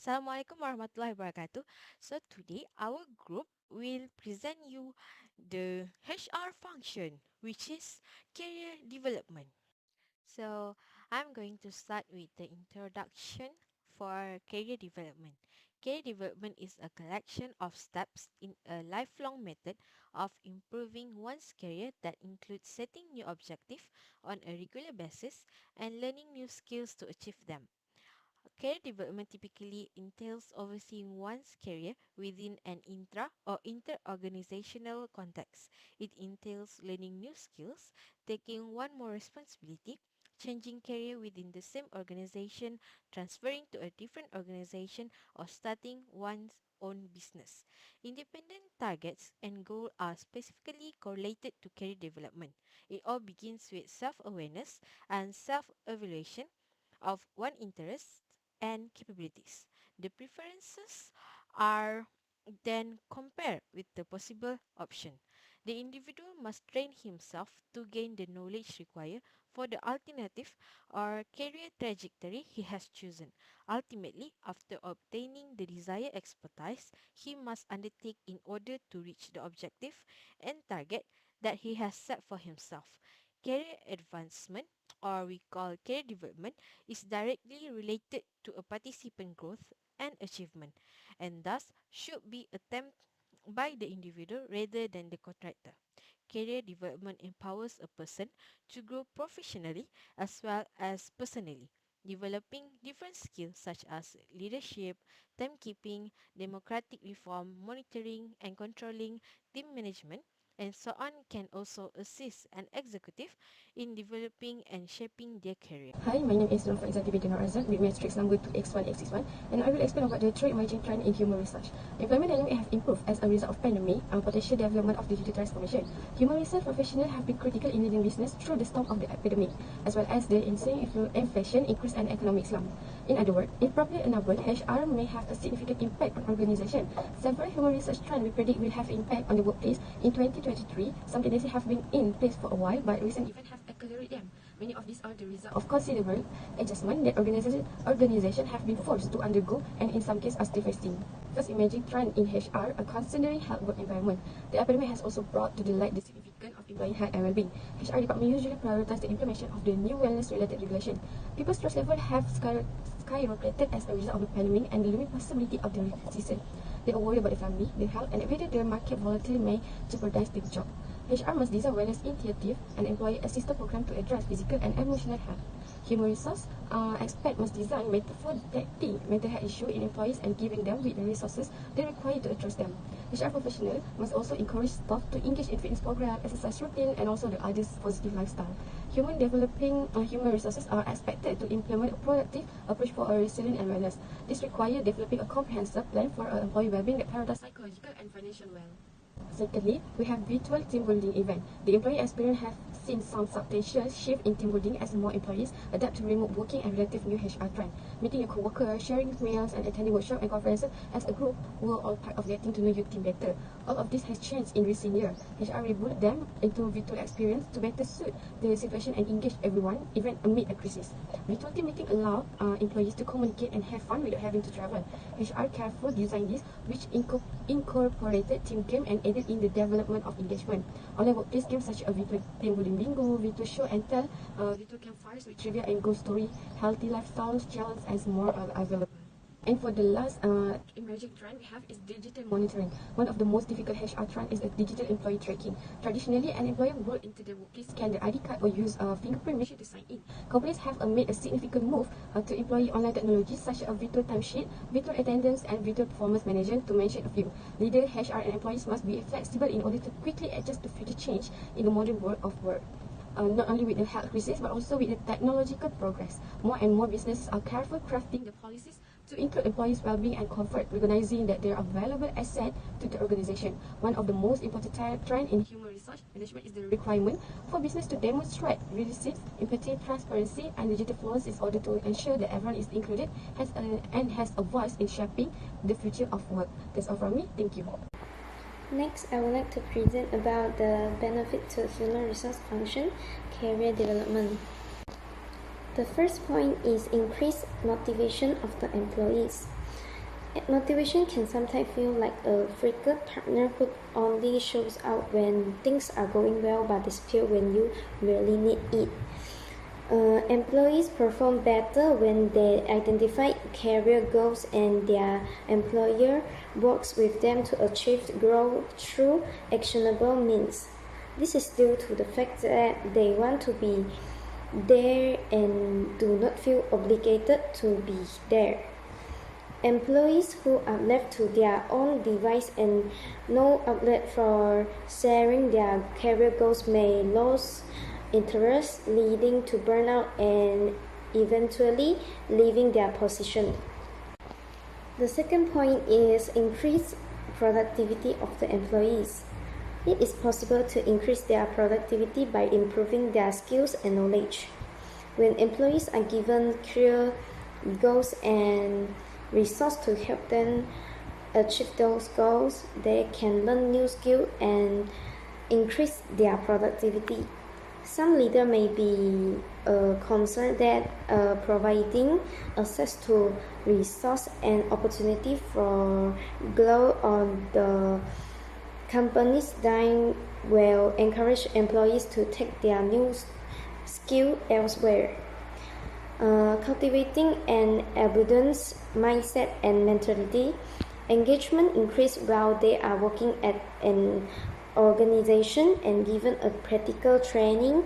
Assalamualaikum warahmatullahi wabarakatuh. So today our group will present you the HR function, which is career development. So I'm going to start with the introduction for career development. Career development is a collection of steps in a lifelong method of improving one's career that includes setting new objectives on a regular basis and learning new skills to achieve them. Career development typically entails overseeing one's career within an intra or inter-organizational context. It entails learning new skills, taking one more responsibility, changing career within the same organization, transferring to a different organization, or starting one's own business. Independent targets and goals are specifically correlated to career development. It all begins with self-awareness and self-evaluation of one interests and capabilities. The preferences are then compared with the possible option. The individual must train himself to gain the knowledge required for the alternative or career trajectory he has chosen. Ultimately, after obtaining the desired expertise, he must undertake in order to reach the objective and target that he has set for himself. Career advancement, or we call career development, is directly related to a participant growth and achievement, and thus should be attempted by the individual rather than the contractor. Career development empowers a person to grow professionally as well as personally, developing different skills such as leadership, timekeeping, democratic reform, monitoring and controlling, team management, and so on can also assist an executive in developing and shaping their career. Hi, my name is Nur Ulfa binti Nur Aziad with matrix number 2x1x61, and I will explain about the trade emerging trend in human research. Employment dynamic have improved as a result of pandemic and potential development of digital transformation. Human research professionals have been critical in leading business through the storm of the epidemic, as well as the insane inflation increase and economic slump. In other words, if properly enabled, HR may have a significant impact on organization. Several human research trends we predict will have impact on the workplace in 2023. Some tendencies have been in place for a while, but recent events have accelerated them. Many of these are the result of considerable adjustment that organization have been forced to undergo and in some cases are still facing. First emerging trend in HR, a constantly hard work environment. The epidemic has also brought to the light the significance of employee health and well-being. HR department usually prioritize the implementation of the new wellness-related regulation. People's stress level have skyrocketed as a result of the pandemic and the limited possibility of the season. They are worried about the family, their health, and whether the market volatility may jeopardize their job. HR must design wellness initiative and employee assistance program to address physical and emotional health. Human resource expert must design method for detecting mental health issue in employees and giving them with the resources they require to address them. HR professional must also encourage staff to engage in fitness program, exercise routine, and also the others positive lifestyle. Human resources are expected to implement a proactive approach for a resilient and wellness. This requires developing a comprehensive plan for employee well-being that prioritizes psychological and financial well. Secondly, we have virtual team building event. The employee experience have seen some substantial shift in team building as more employees adapt to remote working and relative new HR trend. Meeting your coworker, sharing meals, and attending workshop and conferences as a group were all part of getting to know your team better. All of this has changed in recent years. HR rebooted them into virtual experience to better suit the situation and engage everyone, even amid a crisis. Virtual team meeting allow employees to communicate and have fun without having to travel. HR carefully designed this, which incorporated team game and aided in the development of engagement. Online workplace games such as virtual team building bingo, virtual show and tell, virtual campfires with trivia and ghost story, healthy lifestyles, challenges, and more are available. And for the last emerging trend we have is digital monitoring. One of the most difficult HR trend is the digital employee tracking. Traditionally, an employer would into the workplace, scan the ID card or use a fingerprint machine to sign in. Companies have made a significant move to employ online technologies such as virtual timesheet, virtual attendance, and virtual performance management, to mention a few. Leaders, HR, and employees must be flexible in order to quickly adjust to future change in the modern world of work. Not only with the health crisis but also with the technological progress. More and more businesses are careful crafting the policies to include employees' well-being and comfort, recognizing that they are a valuable asset to the organization. One of the most important trends in human resource management is the requirement for business to demonstrate leadership, empathy, transparency, and digital fluency in order to ensure that everyone is included and has a voice in shaping the future of work. That's all from me. Thank you. Next, I would like to present about the benefit to human resource function, career development. The first point is increased motivation of the employees. Motivation can sometimes feel like a frequent partner who only shows up when things are going well but disappears when you really need it. Employees perform better when they identify career goals and their employer works with them to achieve growth through actionable means. This is due to the fact that they want to be there and do not feel obligated to be there. Employees who are left to their own device and no outlet for sharing their career goals may lose interest, leading to burnout and eventually leaving their position. The second point is increased productivity of the employees. It is possible to increase their productivity by improving their skills and knowledge. When employees are given clear goals and resources to help them achieve those goals, they can learn new skills and increase their productivity. Some leaders may be concerned that providing access to resource and opportunity for growth on the company's dime will encourage employees to take their new skill elsewhere. Cultivating an abundance mindset and mentality, engagement increase while they are working at an organization and given a practical training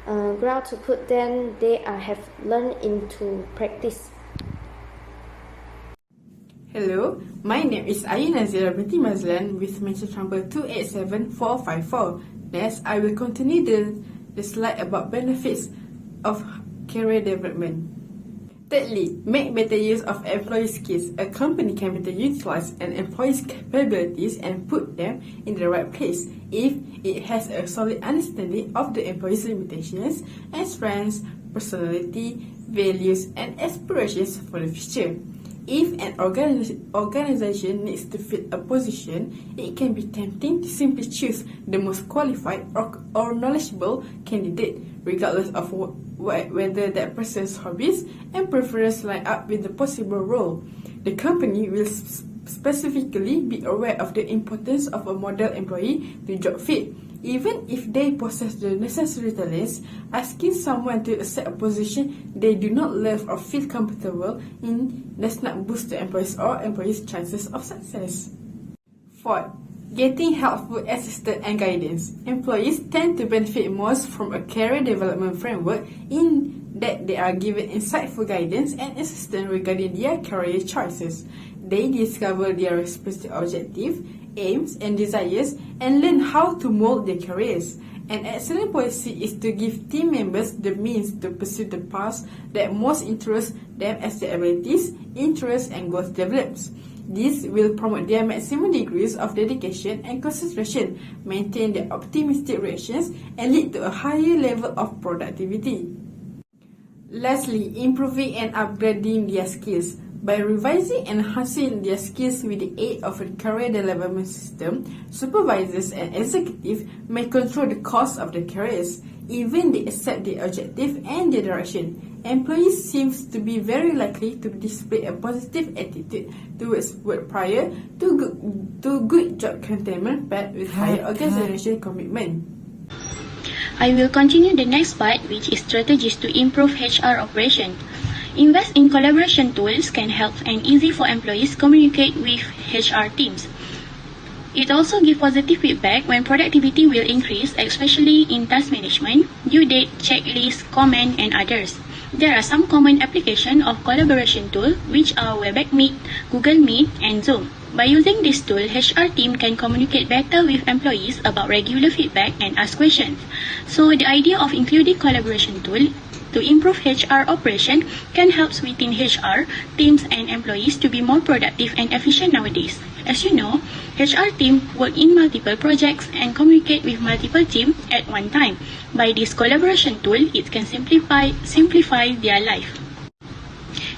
ground to put them they have learned into practice. Hello, my name is Ayu Nazirah binti Mazlan with mention number 287454. Next, I will continue the slide about benefits of career development. Thirdly, make better use of employee skills. A company can better utilize an employee's capabilities and put them in the right place if it has a solid understanding of the employee's limitations and strengths, personality, values, and aspirations for the future. If an organization needs to fill a position, it can be tempting to simply choose the most qualified or knowledgeable candidate, regardless of whether that person's hobbies and preferences line up with the possible role. The company will specifically be aware of the importance of a model employee to job fit. Even if they possess the necessary talents, asking someone to accept a position they do not love or feel comfortable in does not boost the employee's chances of success. Fourth, getting helpful assistance and guidance. Employees tend to benefit most from a career development framework in that they are given insightful guidance and assistance regarding their career choices. They discover their respective objectives, aims, and desires and learn how to mold their careers. An excellent policy is to give team members the means to pursue the paths that most interest them as their abilities, interests, and goals develops. This will promote their maximum degrees of dedication and concentration, maintain their optimistic reactions, and lead to a higher level of productivity. Lastly, improving and upgrading their skills. By revising and enhancing their skills with the aid of a career development system, supervisors and executives may control the course of their careers, even they accept their objective and their direction. Employees seem to be very likely to display a positive attitude towards work prior to good job contentment paired with higher organization commitment. I will continue the next part, which is strategies to improve HR operation. Invest in collaboration tools can help and easy for employees communicate with HR teams. It also gives positive feedback when productivity will increase, especially in task management, due date, checklist, comment, and others. There are some common applications of collaboration tools, which are Webex Meet, Google Meet, and Zoom. By using this tool, HR team can communicate better with employees about regular feedback and ask questions. So the idea of including collaboration tool to improve HR operation can help within HR teams and employees to be more productive and efficient nowadays. As you know, HR team work in multiple projects and communicate with multiple teams at one time. By this collaboration tool, it can simplify their life.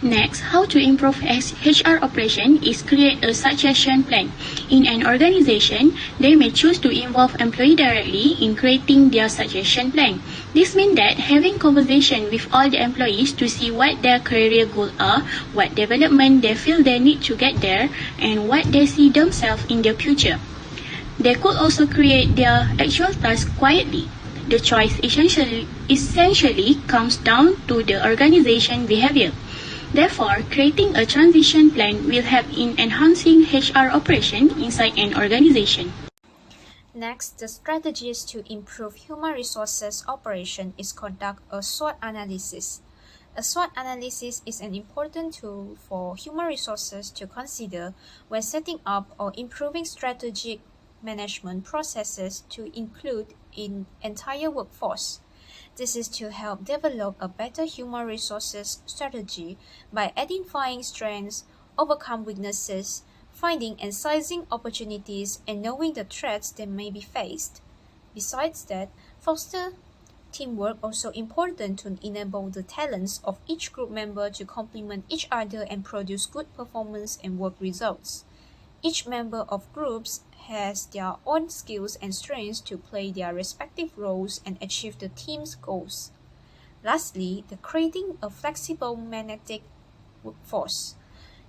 Next, how to improve HR operation is create a succession plan. In an organization, they may choose to involve employee directly in creating their succession plan. This means that having conversation with all the employees to see what their career goals are, what development they feel they need to get there, and what they see themselves in the future. They could also create their actual tasks quietly. The choice essentially comes down to the organization behavior. Therefore, creating a transition plan will help in enhancing HR operation inside an organization. Next, the strategies to improve human resources operation is conduct a SWOT analysis. A SWOT analysis is an important tool for human resources to consider when setting up or improving strategic management processes to include in entire workforce. This is to help develop a better human resources strategy by identifying strengths, overcome weaknesses, finding and sizing opportunities, and knowing the threats that may be faced. Besides that, foster teamwork also important to enable the talents of each group member to complement each other and produce good performance and work results. Each member of groups has their own skills and strengths to play their respective roles and achieve the team's goals. Lastly, the creating a flexible magnetic workforce.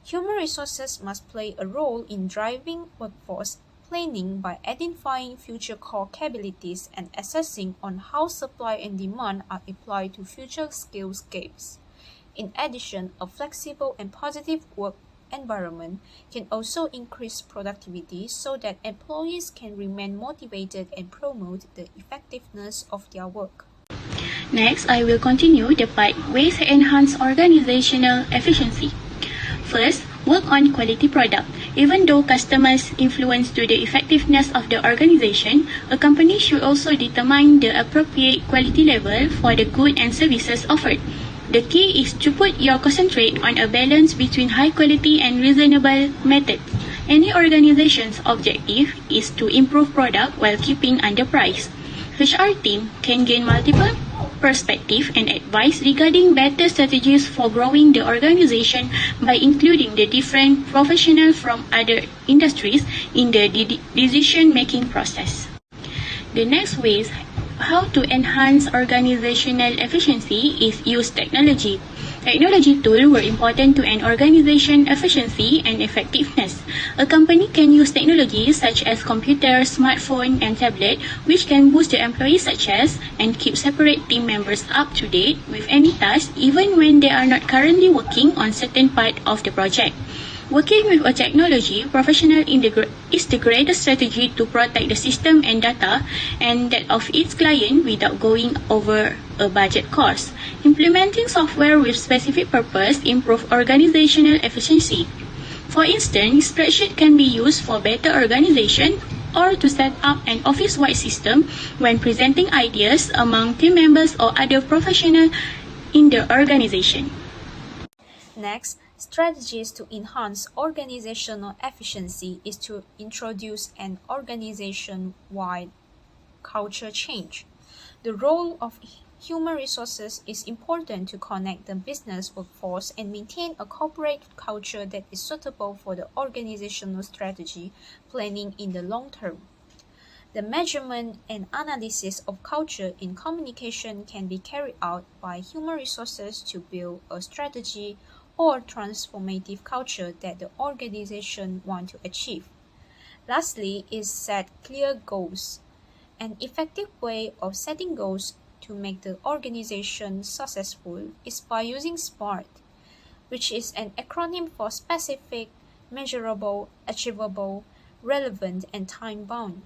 Human resources must play a role in driving workforce planning by identifying future core capabilities and assessing on how supply and demand are applied to future skills gaps. In addition, a flexible and positive work environment can also increase productivity so that employees can remain motivated and promote the effectiveness of their work. Next, I will continue the part ways to enhance organizational efficiency. First, work on quality product. Even though customers influence to the effectiveness of the organization, a company should also determine the appropriate quality level for the goods and services offered. The key is to put your concentrate on a balance between high quality and reasonable methods. Any organization's objective is to improve product while keeping under price. HR team can gain multiple perspective and advice regarding better strategies for growing the organization by including the different professionals from other industries in the decision-making process. The next way how to enhance organizational efficiency is use technology. Technology tools were important to an organization efficiency and effectiveness. A company can use technologies such as computers, smartphone, and tablet, which can boost the employees such as and keep separate team members up to date with any task even when they are not currently working on certain part of the project. Working with a technology professional is the greatest strategy to protect the system and data and that of its client without going over a budget cost. Implementing software with specific purpose improve organizational efficiency. For instance, spreadsheet can be used for better organization or to set up an office-wide system when presenting ideas among team members or other professionals in the organization. Next, strategies to enhance organizational efficiency is to introduce an organization-wide culture change. The role of human resources is important to connect the business workforce and maintain a corporate culture that is suitable for the organizational strategy planning in the long term. The measurement and analysis of culture in communication can be carried out by human resources to build a strategy or transformative culture that the organization wants to achieve. Lastly is set clear goals. An effective way of setting goals to make the organization successful is by using SMART, which is an acronym for specific, measurable, achievable, relevant, and time-bound.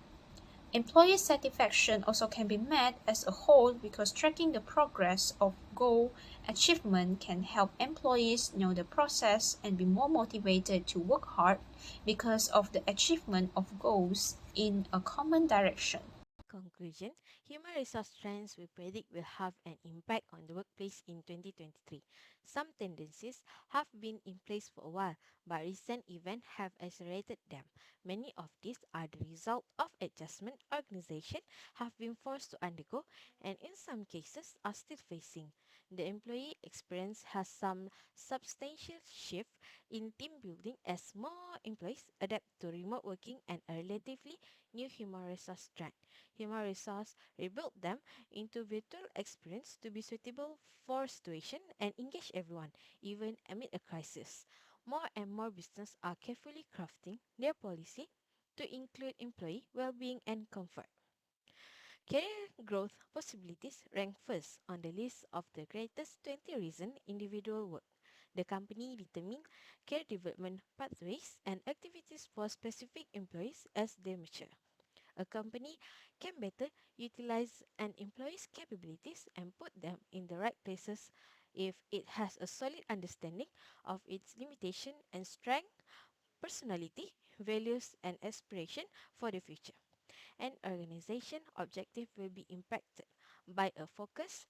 Employee satisfaction also can be met as a whole because tracking the progress of goal achievement can help employees know the process and be more motivated to work hard because of the achievement of goals in a common direction. Conclusion, human resource trends we predict will have an impact on the workplace in 2023. Some tendencies have been in place for a while, but recent events have accelerated them. Many of these are the result of adjustment organizations have been forced to undergo and in some cases are still facing. The employee experience has some substantial shift in team building as more employees adapt to remote working and a relatively new human resource trend. Human resource rebuild them into virtual experience to be suitable for situation and engage everyone, even amid a crisis. More and more businesses are carefully crafting their policy to include employee well-being and comfort. Career growth possibilities rank first on the list of the greatest 20 reasons individual work. The company determines career development pathways and activities for specific employees as they mature. A company can better utilize an employee's capabilities and put them in the right places if it has a solid understanding of its limitation and strength, personality, values, and aspiration for the future. An organization objective will be impacted by a focus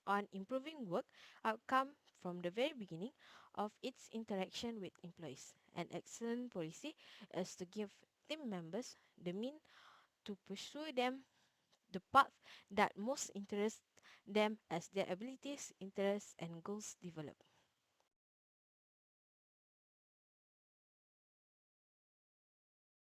on improving work outcome from the very beginning of its interaction with employees. An excellent policy is to give team members the means to pursue them the path that most interests them as their abilities, interests, and goals develop.